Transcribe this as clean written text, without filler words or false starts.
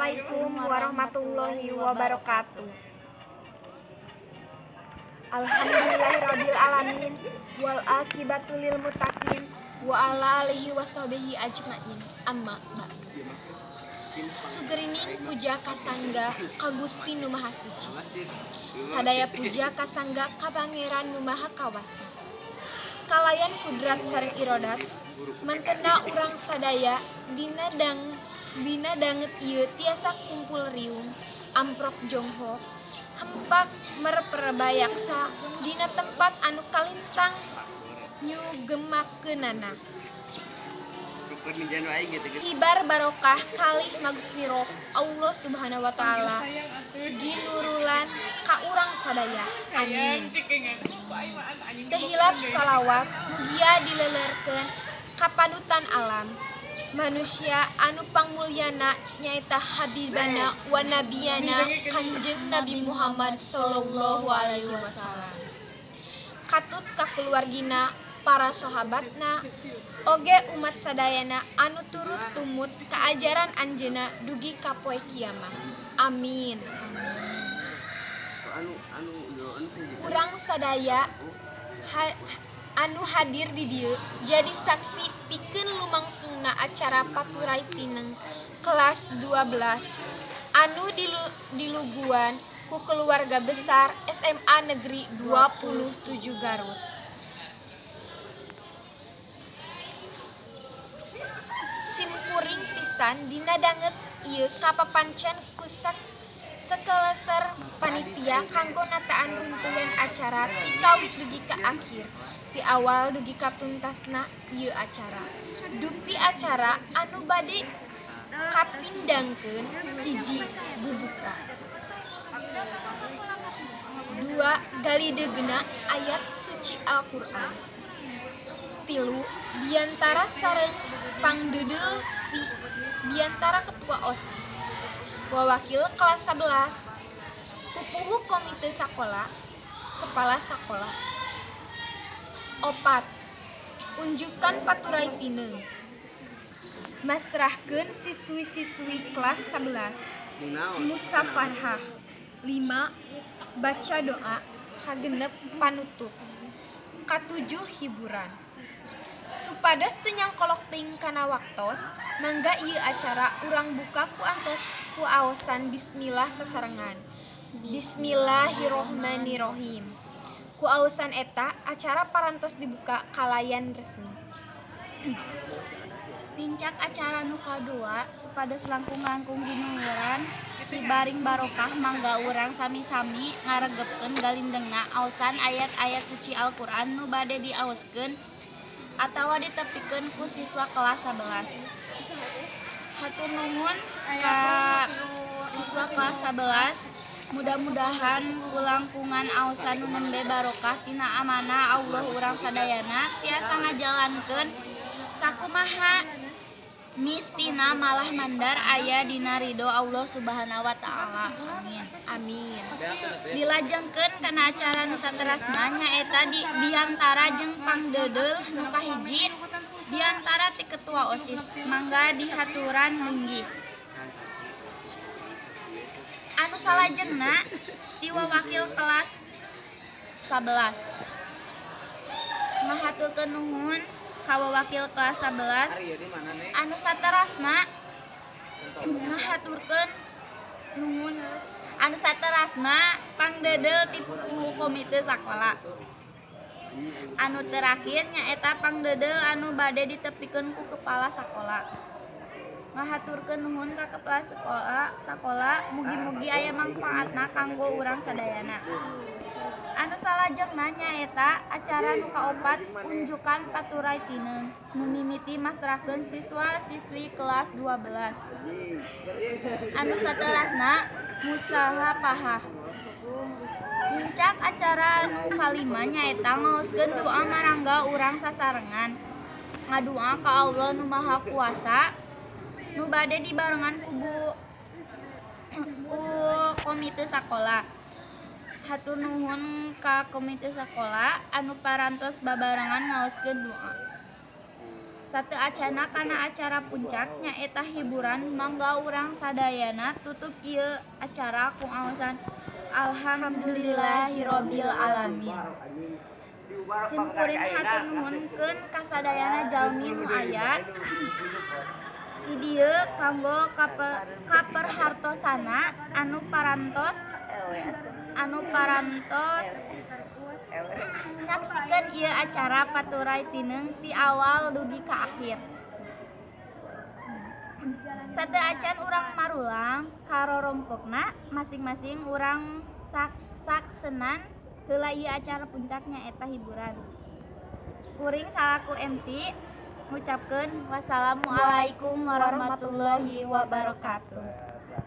Assalamualaikum warahmatullahi wabarakatuh. Alhamdulillahirabbil alamin wal aqibatu lil muttaqin wa ala alihi washabihi ajmain. Amma ba'du. Sugerining puja kasangga ka Gusti Nu Maha Suci. Sadaya puja kasangga ka Pangeran Nu Maha Kawasa. Kalayan kudrat sareng irodat mantena urang sadaya dina danget ieu tiasa kumpul riung amprok jongho hempak merperbayaksa dina tempat anu kalintang nyugemakeunana. Kibar barokah kalih magfirah Allah Subhanahu wa taala ginurulan ka urang sadaya. Amin. Tehilap salawat mugia dileleurkeun ka panutan alam manusia anu pangmulyana nyaeta habibana wa nabiyana Kanjeng Nabi Muhammad sallallahu alaihi wasallam. Katut ka keluargina, para sahabatna, oge umat sadayana anu turut tumut ka ajaran anjeunna dugi ka poe kiamat. Amin. Urang sadaya anu hadir di dieu jadi saksi pikeun lumangsungna acara Paturai Tineng kelas 12 anu diluguan ku keluarga besar SMA Negeri 27 Garut. Simkuring pisan dina danget ieu kapapancen ku sekeleser panitia kanggo nataan runtuyan acara ti kawit dugi ka akhir, ti awal dugi ka tuntasna ieu acara. Dupi acara anu bade kapindangkeun hiji bubuka. 2. Galideugna ayat suci Al-Qur'an. 3. Biantara sareng pangdeudeu ti biantara ketua OSIS, wawakil kelas 11, pupuhu komite sakola, kepala sakola. 4. Unjukan Paturai Tineng. Masrahkeun siswi-siswi kelas 11. Musafarah. 5. Baca doa kagenep panutup. 7. Hiburan. Supados teu nyangkolok teuing kana waktos, mangga ieu acara urang buka ku antos ku aosan bismillah sasarengan. Bismillahirrohmanirrohim. Ku aosan eta acara parantos dibuka kalayan resmi. Pincak acara nu kadua supados langkung-langkung ginuheuran tibaring barokah mangga urang sami-sami ngaregepkeun galindengna aosan ayat-ayat suci Al-Qur'an nu bade diaoskeun atawa ditepikeun ku siswa kelas 11. Hatur nuhun ka siswa kelas 11, mudah-mudahan kulangkungan aosan nu nembe barokah tina amanah Allah urang sadayana tiasa ngajalankeun sakumaha mistina malah mandar aya dina ridho Allah Subhanahu wa taala. Amin. Amin. Dilajengkeun kana acara nu saterasna nyaeta di biantara jeung pangdeudel nu kahiji diantara ti ketua OSIS. Mangga dihaturan linggih. Anu salajengna ti wawakil kelas 11. Mahaturkeun nuhun ka wawakil kelas 11 anu saterasna ngahaturkeun nuhun anu saterasna pangdeudel ti pupuhu komite sakola. Anu terakhir nyaeta pangdeudel anu bade ditepikeun ku kepala sakola. Ngahaturkeun nuhun ka kepala sakola mugi-mugi aya mangpaatna kanggo urang sadayana. Anu salajengna nyaeta acara nu kaopat unjukan Paturai Tineng nu mimiti masrahkeun siswa-siswi kelas 12. Anu saterasna musahafah. Puncak acara nu kalima nyaeta ngaoskeun doa marangga urang sasarengan. Ngadoa ka Allah Nu Maha Kuasa nu bade dibarengan ku komite sakola. Hatur nuhun ka komite sakola anu parantos babarengan ngaoskeun doa. Satu acana kana acara puncak nyaeta hiburan mangga urang sadayana tutup ieu acara ku aosan alhamdulillahirobbil alamin. Sim kuring hatur nuhunkeun ka sadayana jalmi nu aya di dieu kanggo kaperhartosana anu parantos nyaksikeun ieu acara paturai tineung ti awal dugi ka akhir. Sateu acan urang marulang karorompokna masing-masing urang saksenan heula ieu acara puncak nyaeta hiburan. Kuring salaku MC ngucapkeun wassalamualaikum warahmatullahi wabarakatuh.